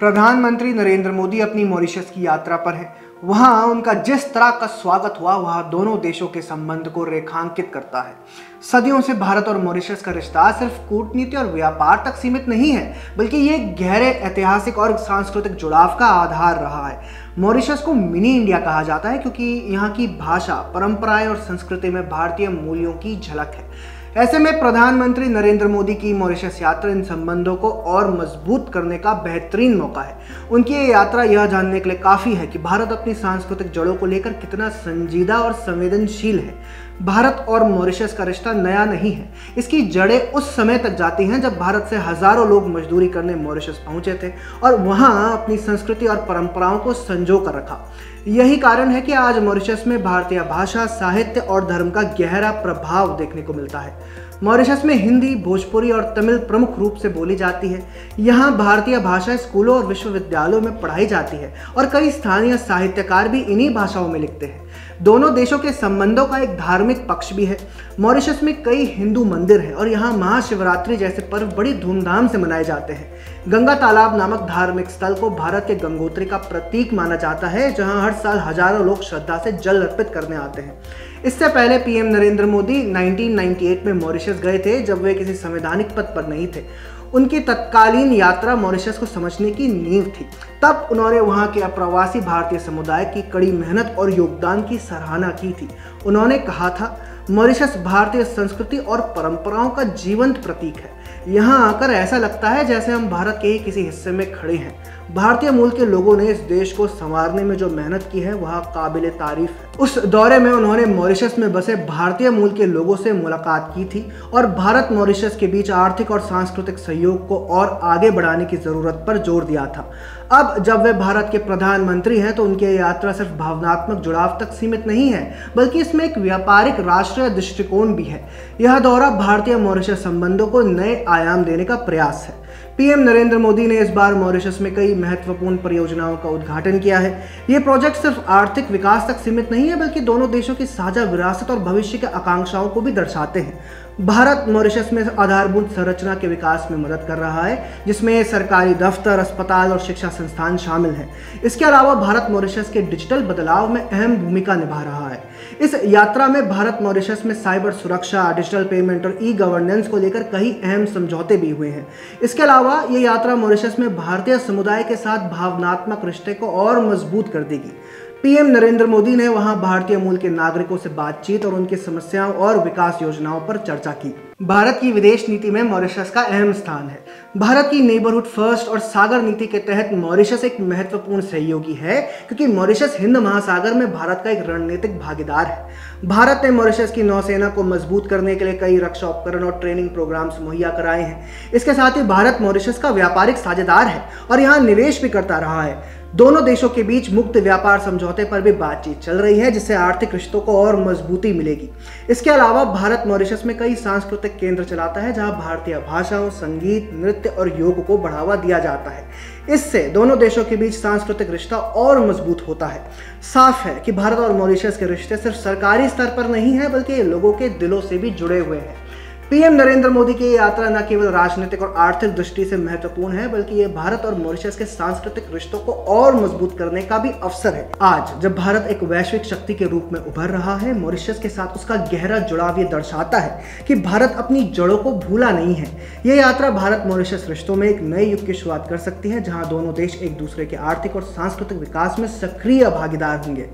प्रधानमंत्री नरेंद्र मोदी अपनी मॉरिशस की यात्रा पर हैं। वहां उनका जिस तरह का स्वागत हुआ वह दोनों देशों के संबंध को रेखांकित करता है। सदियों से भारत और मॉरिशस का रिश्ता सिर्फ कूटनीति और व्यापार तक सीमित नहीं है, बल्कि ये गहरे ऐतिहासिक और सांस्कृतिक जुड़ाव का आधार रहा है। मॉरिशस को मिनी इंडिया कहा जाता है क्योंकि यहाँ की भाषा, परंपराएं और संस्कृति में भारतीय मूल्यों की झलक है। ऐसे में प्रधानमंत्री नरेंद्र मोदी की मॉरिशस यात्रा इन संबंधों को और मजबूत करने का बेहतरीन मौका है। उनकी ये यात्रा यह जानने के लिए काफ़ी है कि भारत अपनी सांस्कृतिक जड़ों को लेकर कितना संजीदा और संवेदनशील है। भारत और मॉरिशस का रिश्ता नया नहीं है। इसकी जड़ें उस समय तक जाती हैं जब भारत से हजारों लोग मजदूरी करने मॉरिशस पहुंचे थे और वहां अपनी संस्कृति और परंपराओं को संजो कर रखा। यही कारण है कि आज मॉरिशस में भारतीय भाषा, साहित्य और धर्म का गहरा प्रभाव देखने को मिलता है। मॉरिशस में हिंदी, भोजपुरी और तमिल प्रमुख रूप से बोली जाती है। यहाँ भारतीय भाषा स्कूलों और विश्वविद्यालयों में पढ़ाई जाती है और कई स्थानीय साहित्यकार भी इन्हीं भाषाओं में लिखते हैं। दोनों देशों के संबंधों का एक धार्मिक पक्ष भी है। मॉरिशस में कई हिंदू मंदिर हैं और यहाँ महाशिवरात्रि जैसे पर्व बड़ी धूमधाम से मनाए जाते हैं। गंगा तालाब नामक धार्मिक स्थल को भारत के गंगोत्री का प्रतीक माना जाता है, जहाँ हर साल हजारों लोग श्रद्धा से जल अर्पित करने आते हैं। इससे पहले पीएम नरेंद्र मोदी 1998 में मॉरिशस गए थे, जब वे किसी संवैधानिक पद पर नहीं थे। उनकी तत्कालीन यात्रा मॉरिशस को समझने की नींव थी। तब उन्होंने वहां के अप्रवासी भारतीय समुदाय की कड़ी मेहनत और योगदान की सराहना की थी। उन्होंने कहा था, मॉरिशस भारतीय संस्कृति और परंपराओं का जीवंत प्रतीक है। यहाँ आकर ऐसा लगता है जैसे हम भारत के ही किसी हिस्से में खड़े हैं। भारतीय मूल के लोगों ने इस देश को संवारने में जो मेहनत की है वह काबिले तारीफ है। उस दौरे में उन्होंने मॉरिशस में बसे भारतीय मूल के लोगों से मुलाकात की थी और भारत मॉरिशस के बीच आर्थिक और सांस्कृतिक सहयोग को और आगे बढ़ाने की जरूरत पर जोर दिया था। अब जब वे भारत के प्रधानमंत्री हैं तो उनकी यात्रा सिर्फ भावनात्मक जुड़ाव तक सीमित नहीं है, बल्कि इसमें एक व्यापारिक राष्ट्रीय दृष्टिकोण भी है। यह दौरा भारतीय मॉरिशस संबंधों को नए आयाम देने का प्रयास है। पीएम नरेंद्र मोदी ने इस बार मॉरिशस में कई महत्वपूर्ण परियोजनाओं का उद्घाटन किया है। ये प्रोजेक्ट सिर्फ आर्थिक विकास तक सीमित नहीं है, बल्कि दोनों देशों की साझा विरासत और भविष्य की आकांक्षाओं को भी दर्शाते हैं। भारत मॉरिशस में आधारभूत संरचना के विकास में मदद कर रहा है, जिसमें सरकारी दफ्तर, अस्पताल और शिक्षा संस्थान शामिल हैं। इसके अलावा भारत मॉरिशस के डिजिटल बदलाव में अहम भूमिका निभा रहा है। इस यात्रा में भारत मॉरिशस में साइबर सुरक्षा, डिजिटल पेमेंट और ई गवर्नेंस को लेकर कई अहम समझौते भी हुए हैं। इसके अलावा ये यात्रा मॉरिशस में भारतीय समुदाय के साथ भावनात्मक रिश्ते को और मजबूत कर देगी। पीएम नरेंद्र मोदी ने वहां भारतीय मूल के नागरिकों से बातचीत और उनकी समस्याओं और विकास योजनाओं पर चर्चा की। भारत की विदेश नीति में मॉरिशस का अहम स्थान है। भारत की नेबरहुड फर्स्ट और सागर नीति के तहत मॉरिशस एक महत्वपूर्ण सहयोगी है, क्योंकि मॉरिशस हिंद महासागर में भारत का एक रणनीतिक भागीदार है। भारत ने मॉरिशस की नौसेना को मजबूत करने के लिए कई रक्षा उपकरण और ट्रेनिंग प्रोग्राम्स मुहैया कराए हैं। इसके साथ ही भारत मॉरिशस का व्यापारिक साझेदार है और यहाँ निवेश भी करता रहा है। दोनों देशों के बीच मुक्त व्यापार समझौते पर भी बातचीत चल रही है, जिससे आर्थिक रिश्तों को और मजबूती मिलेगी। इसके अलावा भारत मॉरिशस में कई सांस्कृतिक केंद्र चलाता है, जहां भारतीय भाषाओं, संगीत, नृत्य और योग को बढ़ावा दिया जाता है। इससे दोनों देशों के बीच सांस्कृतिक रिश्ता और मजबूत होता है। साफ है कि भारत और मॉरिशस के रिश्ते सिर्फ सरकारी स्तर पर नहीं है, बल्कि ये लोगों के दिलों से भी जुड़े हुए हैं। पीएम नरेंद्र मोदी की यात्रा न केवल राजनीतिक और आर्थिक दृष्टि से महत्वपूर्ण है, बल्कि ये भारत और मॉरिशस के सांस्कृतिक रिश्तों को और मजबूत करने का भी अवसर है। आज जब भारत एक वैश्विक शक्ति के रूप में उभर रहा है, मॉरिशस के साथ उसका गहरा जुड़ाव ये दर्शाता है कि भारत अपनी जड़ों को भूला नहीं है। ये यात्रा भारत मॉरिशस रिश्तों में एक नए युग की शुरुआत कर सकती है, जहाँ दोनों देश एक दूसरे के आर्थिक और सांस्कृतिक विकास में सक्रिय भागीदार होंगे।